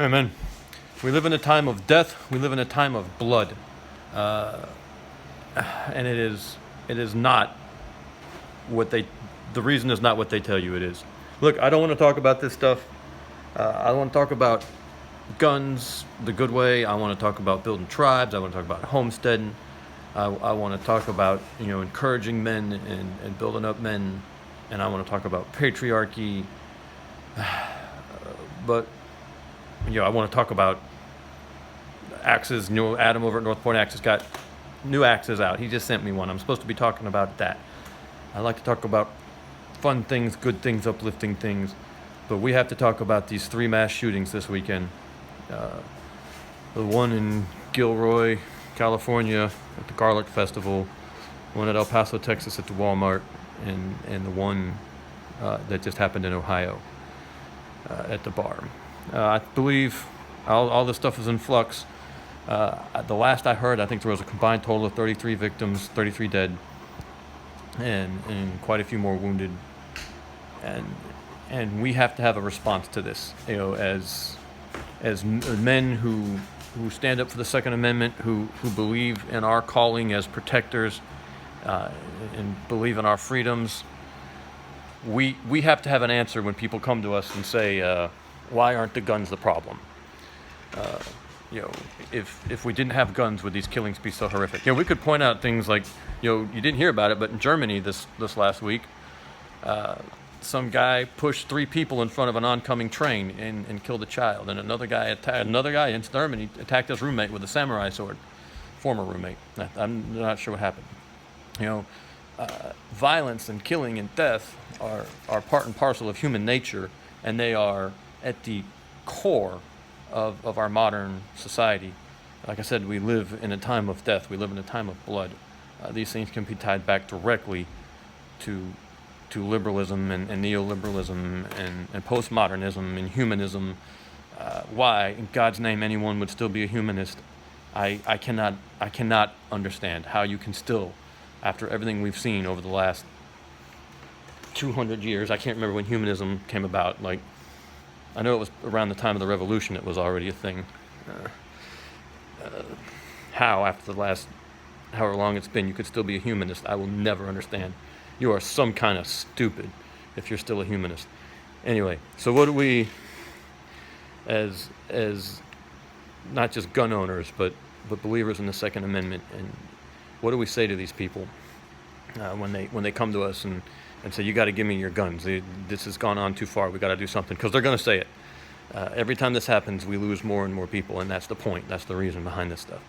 Amen. We live in a time of death. We live in a time of blood, and it is not what they. The reason is not what they tell you it is. Look, I don't want to talk about this stuff. I want to talk about guns the good way. I want to talk about building tribes. I want to talk about homesteading. I want to talk about encouraging men and building up men, and I want to talk about patriarchy. But I want to talk about axes. Adam over at North Point Axes got new axes out. He just sent me one. I'm supposed to be talking about that. I like to talk about fun things, good things, uplifting things. But we have to talk about these 3 mass shootings this weekend. The one in Gilroy, California at the Garlic Festival, one at El Paso, Texas at the Walmart, and the one that just happened in Ohio at the bar. I believe all this stuff is in flux. The last I heard, I think there was a combined total of 33 victims, 33 dead, and quite a few more wounded. And we have to have a response to this, as men who stand up for the Second Amendment, who believe in our calling as protectors, and believe in our freedoms. We have to have an answer when people come to us and say, why aren't the guns the problem? If we didn't have guns, would these killings be so horrific? We could point out things like, you didn't hear about it, but in Germany this last week, some guy pushed 3 people in front of an oncoming train and killed a child, and another guy in Germany attacked his roommate with a samurai sword, former roommate. I'm not sure what happened. Violence and killing and death are part and parcel of human nature, and they are at the core of our modern society. Like I said, we live in a time of death. We live in a time of blood. These things can be tied back directly to liberalism and neoliberalism and postmodernism and humanism. Why, in God's name, anyone would still be a humanist? I cannot understand how you can still, after everything we've seen over the last 200 years, I can't remember when humanism came about. I know it was around the time of the revolution it was already a thing. How, after the last however long it's been, you could still be a humanist, I will never understand. You are some kind of stupid if you're still a humanist. Anyway, so what do we, as not just gun owners, but believers in the Second Amendment, and what do we say to these people when they come to us and say, you got to give me your guns, this has gone on too far, we got to do something? Because they're going to say it. Every time this happens, we lose more and more people, and that's the point. That's the reason behind this stuff.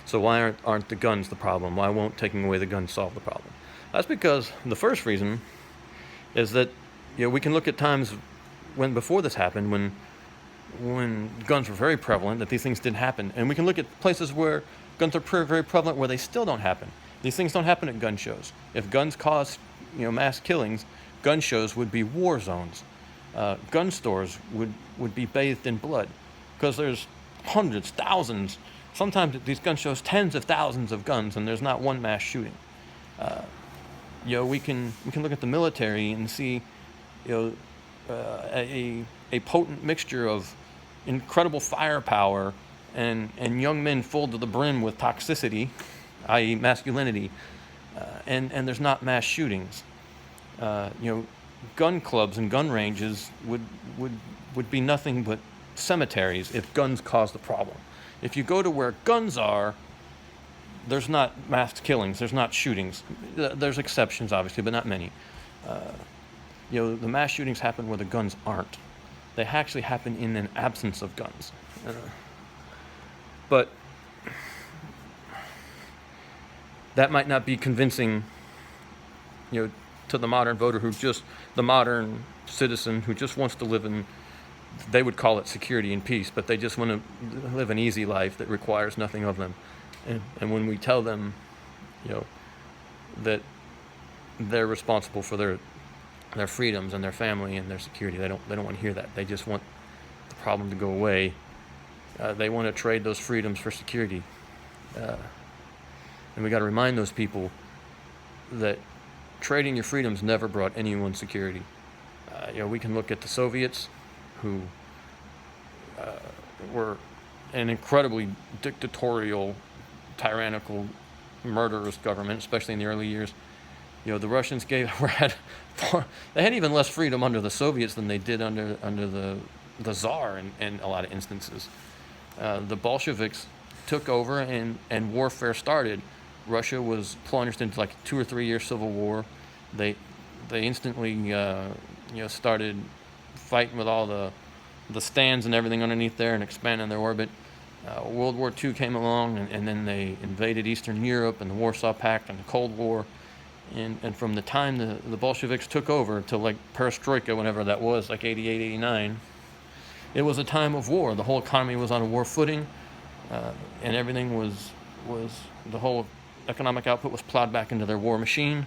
So why aren't the guns the problem? Why won't taking away the guns solve the problem? That's because the first reason is that we can look at times when before this happened, when guns were very prevalent, that these things didn't happen, and we can look at places where guns are very prevalent where they still don't happen. These things don't happen at gun shows. If guns caused mass killings, gun shows would be war zones. Gun stores would be bathed in blood, because there's hundreds, thousands, sometimes at these gun shows, tens of thousands of guns, and there's not one mass shooting. We can look at the military and see, a potent mixture of incredible firepower and young men full to the brim with toxicity, i.e. masculinity, and there's not mass shootings. Gun clubs and gun ranges would be nothing but cemeteries if guns caused the problem. If you go to where guns are, there's not mass killings, there's not shootings. There's exceptions, obviously, but not many. The mass shootings happen where the guns aren't. They actually happen in an absence of guns. But that might not be convincing, to the modern voter the modern citizen who just wants to live in, they would call it security and peace, but they just want to live an easy life that requires nothing of them. And when we tell them, that they're responsible for their freedoms and their family and their security, they don't want to hear that. They just want the problem to go away. They want to trade those freedoms for security. And we got to remind those people that trading your freedoms never brought anyone security. We can look at the Soviets, who were an incredibly dictatorial, tyrannical, murderous government, especially in the early years. The Russians they had even less freedom under the Soviets than they did under the Tsar in a lot of instances. The Bolsheviks took over and warfare started. Russia was plunged into like a 2 or 3 year civil war. They instantly started fighting with all the stands and everything underneath there and expanding their orbit. World War II came along, and then they invaded Eastern Europe and the Warsaw Pact and the Cold War. And from the time the Bolsheviks took over to like perestroika, whenever that was, like 88, 89, it was a time of war. The whole economy was on a war footing, and everything was the whole economic output was plowed back into their war machine.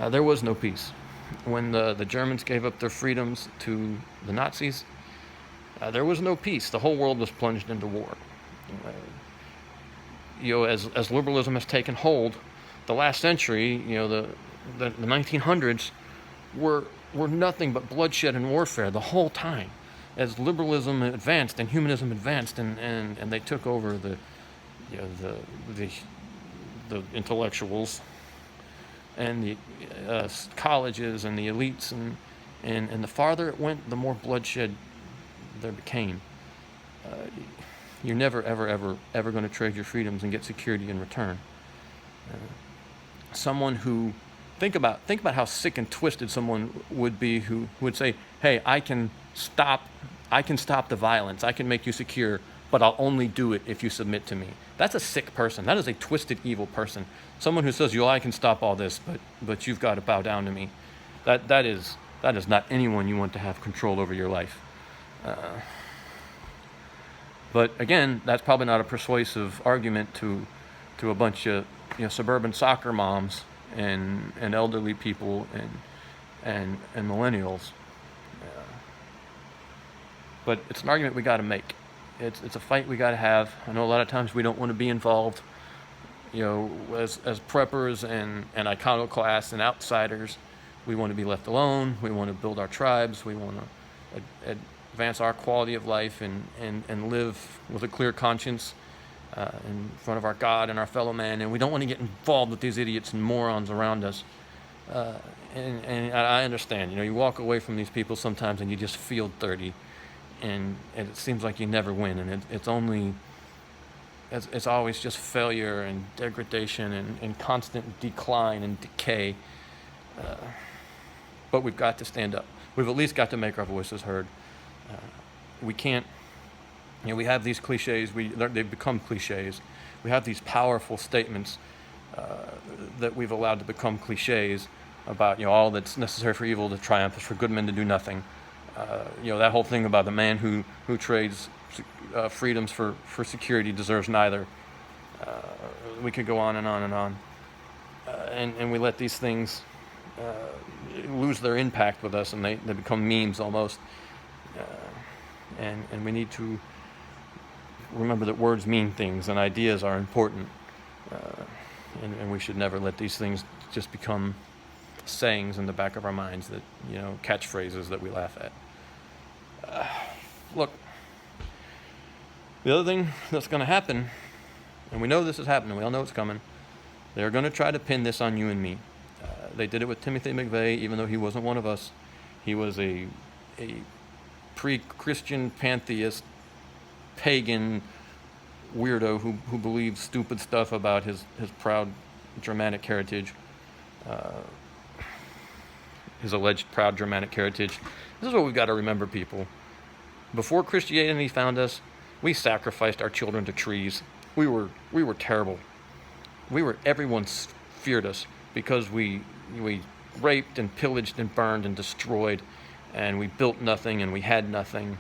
There was no peace. When the Germans gave up their freedoms to the Nazis, there was no peace. The whole world was plunged into war. As liberalism has taken hold, the last century, the 1900s were nothing but bloodshed and warfare the whole time. As liberalism advanced and humanism advanced, and they took over the intellectuals and the colleges and the elites, and the farther it went, the more bloodshed there became. You're never, ever going to trade your freedoms and get security in return. Someone who think about how sick and twisted someone would be who would say, "Hey, I can stop the violence. I can make you secure, but I'll only do it if you submit to me." That's a sick person. That is a twisted, evil person. Someone who says, "I can stop all this, but you've got to bow down to me." That is not anyone you want to have control over your life. But again, that's probably not a persuasive argument to a bunch of suburban soccer moms and elderly people and millennials. But it's an argument we got to make. It's a fight we got to have. I know a lot of times we don't want to be involved. As preppers and iconoclasts and outsiders, we want to be left alone. We want to build our tribes. We want to advance our quality of life and live with a clear conscience in front of our God and our fellow man. And we don't want to get involved with these idiots and morons around us. And I understand. You walk away from these people sometimes and you just feel dirty. And it seems like you never win, and it's always just failure and degradation and constant decline and decay. But we've got to stand up. We've at least got to make our voices heard. We can't. We have these cliches. They've become cliches. We have these powerful statements that we've allowed to become cliches about all that's necessary for evil to triumph is for good men to do nothing. That whole thing about the man who trades freedoms for security deserves neither. We could go on and on and on. And we let these things lose their impact with us, and they become memes almost. And we need to remember that words mean things and ideas are important. And we should never let these things just become sayings in the back of our minds that, catchphrases that we laugh at. Look, the other thing that's going to happen, and we know this is happening, we all know it's coming, they're going to try to pin this on you and me. They did it with Timothy McVeigh, even though he wasn't one of us. He was a pre-Christian pantheist, pagan weirdo who believed stupid stuff about his proud Germanic heritage. His alleged proud Germanic heritage. This is what we've got to remember, people. Before Christianity found us, we sacrificed our children to trees. We were terrible. Everyone feared us because we raped and pillaged and burned and destroyed, and we built nothing and we had nothing,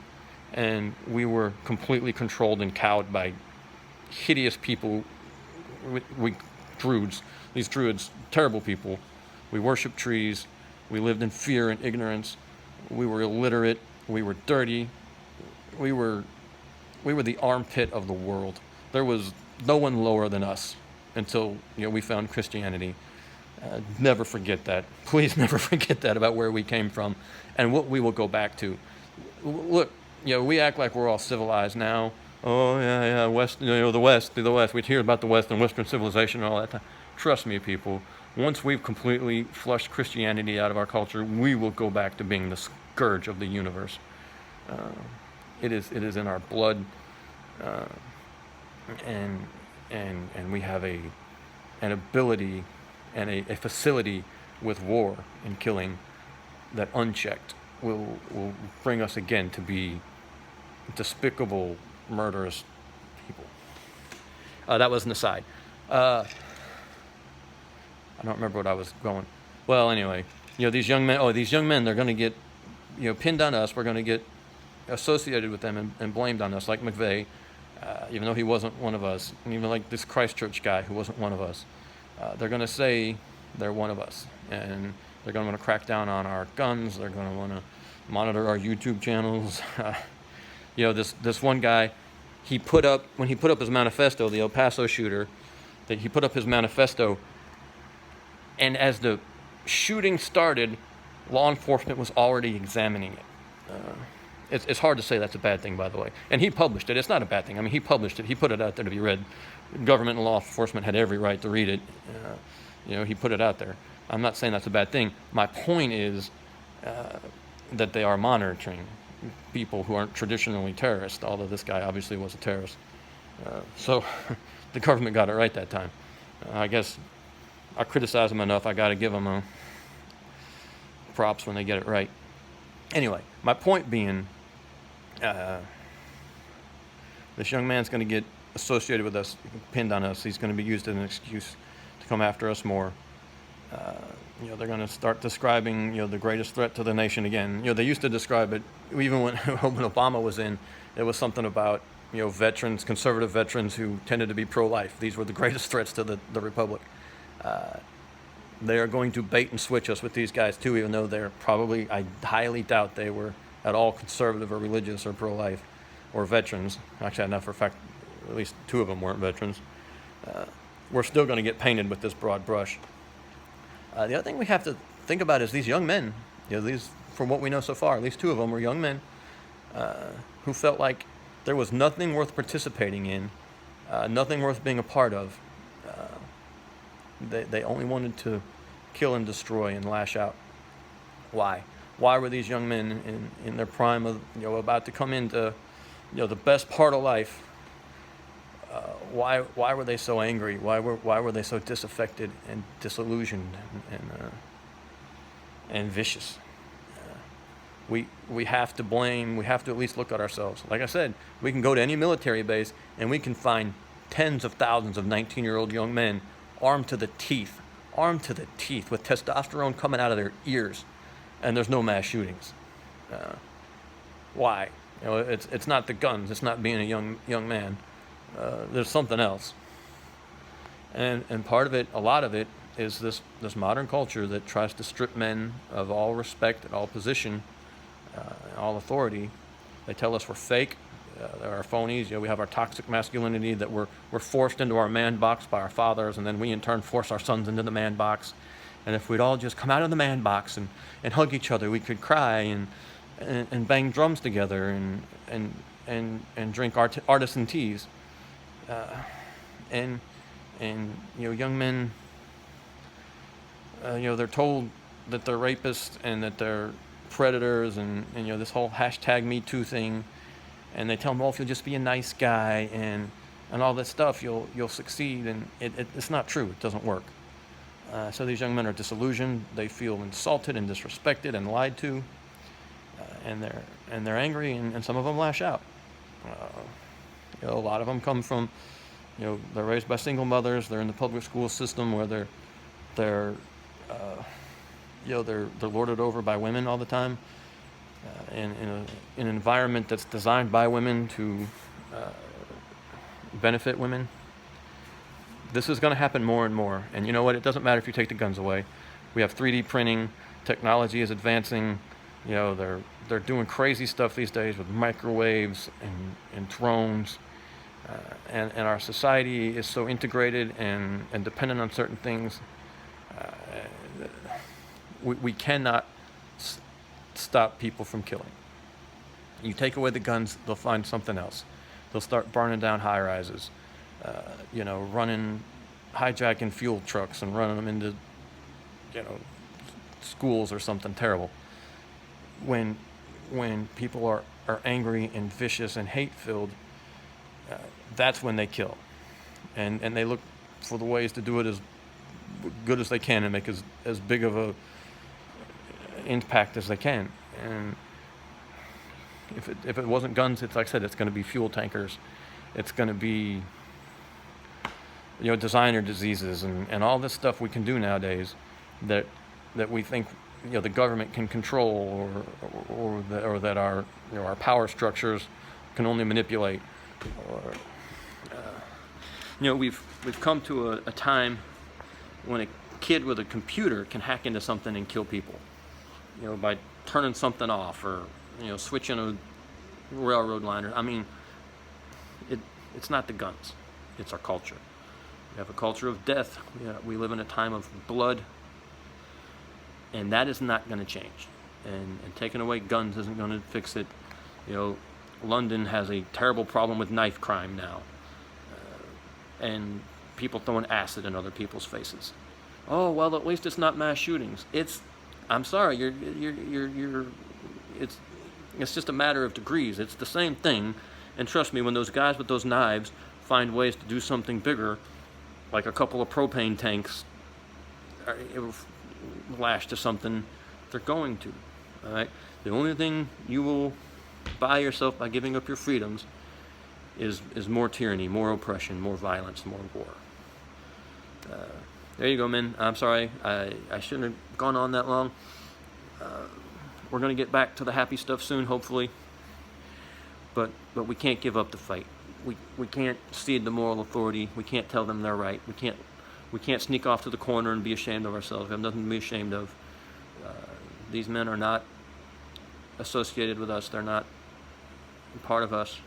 and we were completely controlled and cowed by hideous people. These druids, terrible people. We worshiped trees. We lived in fear and ignorance. We were illiterate. We were dirty. We were the armpit of the world. There was no one lower than us until we found Christianity. Never forget that. Please never forget that about where we came from and what we will go back to. Look, we act like we're all civilized now. Oh yeah, West, the West, the West. We'd hear about the West and Western civilization and all that time. Trust me, people. Once we've completely flushed Christianity out of our culture, we will go back to being the scourge of the universe. It is in our blood, and we have an ability and a facility with war and killing that unchecked will bring us again to be despicable, murderous people. That was an aside. I don't remember what I was going. Well, anyway, these young men, they're going to get, pinned on us. We're going to get associated with them and blamed on us, like McVeigh, even though he wasn't one of us, and even like this Christchurch guy who wasn't one of us. They're going to say they're one of us, and they're going to want to crack down on our guns. They're going to want to monitor our YouTube channels. This one guy, when he put up his manifesto, the El Paso shooter, that he put up his manifesto, and as the shooting started, law enforcement was already examining it. It's hard to say that's a bad thing, by the way. And he published it. It's not a bad thing. I mean, he published it. He put it out there to be read. Government and law enforcement had every right to read it. He put it out there. I'm not saying that's a bad thing. My point is that they are monitoring people who aren't traditionally terrorists, although this guy obviously was a terrorist. So the government got it right that time. I guess I criticize them enough. I got to give them props when they get it right. Anyway, my point being, this young man's going to get associated with us, pinned on us. He's going to be used as an excuse to come after us more. They're going to start describing, the greatest threat to the nation again. They used to describe it, even when Obama was in, it was something about, veterans, conservative veterans who tended to be pro-life. These were the greatest threats to the republic. They are going to bait and switch us with these guys too, even though they're probably, I highly doubt they were at all conservative or religious or pro-life or veterans. Actually, I know for a fact at least two of them weren't veterans. We're still going to get painted with this broad brush. The other thing we have to think about is these young men. These, from what we know so far, at least two of them were young men who felt like there was nothing worth participating in, nothing worth being a part of. They only wanted to kill and destroy and lash out. Why? Why were these young men in their prime of, about to come into, the best part of life? Why were they so angry? Why were they so disaffected and disillusioned and vicious? We have to blame. We have to at least look at ourselves. Like I said, we can go to any military base and we can find tens of thousands of 19-year-old young men armed to the teeth with testosterone coming out of their ears, and there's no mass shootings. Why? It's not the guns. It's not being a young man. There's something else. And part of it, a lot of it, is this modern culture that tries to strip men of all respect and all position, all authority. They tell us we're fake. There are phonies. We have our toxic masculinity that we're forced into our man box by our fathers, and then we in turn force our sons into the man box. And if we'd all just come out of the man box and hug each other, we could cry and bang drums together and drink artisan teas. And young men, they're told that they're rapists and that they're predators and this whole hashtag Me Too thing. And they tell them, if you'll just be a nice guy and all that stuff, you'll succeed. And it's not true. It doesn't work. So these young men are disillusioned. They feel insulted and disrespected and lied to. And they're angry, and some of them lash out. A lot of them come from, they're raised by single mothers. They're in the public school system where they're lorded over by women all the time. In an environment that's designed by women to benefit women. This is going to happen more and more. And you know what? It doesn't matter if you take the guns away. We have 3D printing. Technology is advancing. They're doing crazy stuff these days with microwaves and drones. And our society is so integrated and dependent on certain things. We cannot stop people from killing. You take away the guns, they'll find something else. They'll start burning down high rises, hijacking fuel trucks and running them into, schools or something terrible. When people are angry and vicious and hate-filled, that's when they kill. And they look for the ways to do it as good as they can and make as big of a impact as they can. And if it wasn't guns, it's like I said, it's going to be fuel tankers. It's going to be, designer diseases and all this stuff we can do nowadays that we think, the government can control or that our power structures can only manipulate. Or, we've come to a time when a kid with a computer can hack into something and kill people, by turning something off or, switching a railroad line. I mean, it's not the guns, it's our culture. We have a culture of death. We live in a time of blood, and that is not going to change. And taking away guns isn't going to fix it. London has a terrible problem with knife crime now, and people throwing acid in other people's faces. Oh well, at least it's not mass shootings. I'm sorry, it's just a matter of degrees. It's the same thing, and trust me, when those guys with those knives find ways to do something bigger, like a couple of propane tanks lashed to something, they're going to. All right. The only thing you will buy yourself by giving up your freedoms is more tyranny, more oppression, more violence, more war. There you go, men. I'm sorry. I shouldn't have gone on that long. We're going to get back to the happy stuff soon, hopefully. But we can't give up the fight. We can't cede the moral authority. We can't tell them they're right. We can't sneak off to the corner and be ashamed of ourselves. We have nothing to be ashamed of. These men are not associated with us. They're not part of us.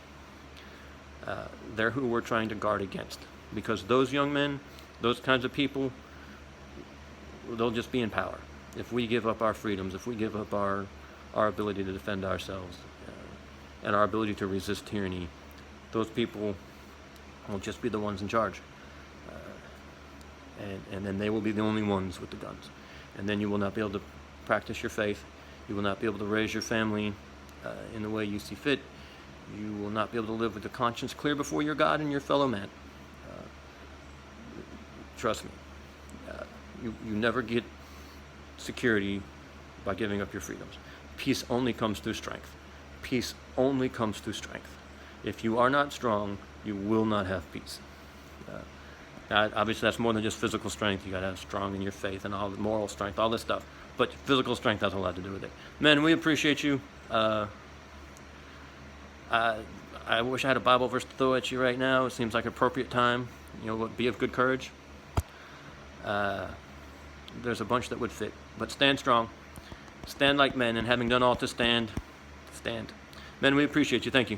They're who we're trying to guard against. Because those young men, those kinds of people, they'll just be in power. If we give up our freedoms, if we give up our ability to defend ourselves and our ability to resist tyranny, those people will just be the ones in charge. And then they will be the only ones with the guns. And then you will not be able to practice your faith. You will not be able to raise your family in the way you see fit. You will not be able to live with your conscience clear before your God and your fellow man. Trust me. You never get security by giving up your freedoms. Peace only comes through strength. Peace only comes through strength. If you are not strong, you will not have peace. Obviously, that's more than just physical strength. You got to have strong in your faith and all the moral strength, all this stuff. But physical strength has a lot to do with it. Men, we appreciate you. I wish I had a Bible verse to throw at you right now. It seems like an appropriate time. Be of good courage. There's a bunch that would fit. But stand strong. Stand like men, and having done all to stand, stand. Men, we appreciate you. Thank you.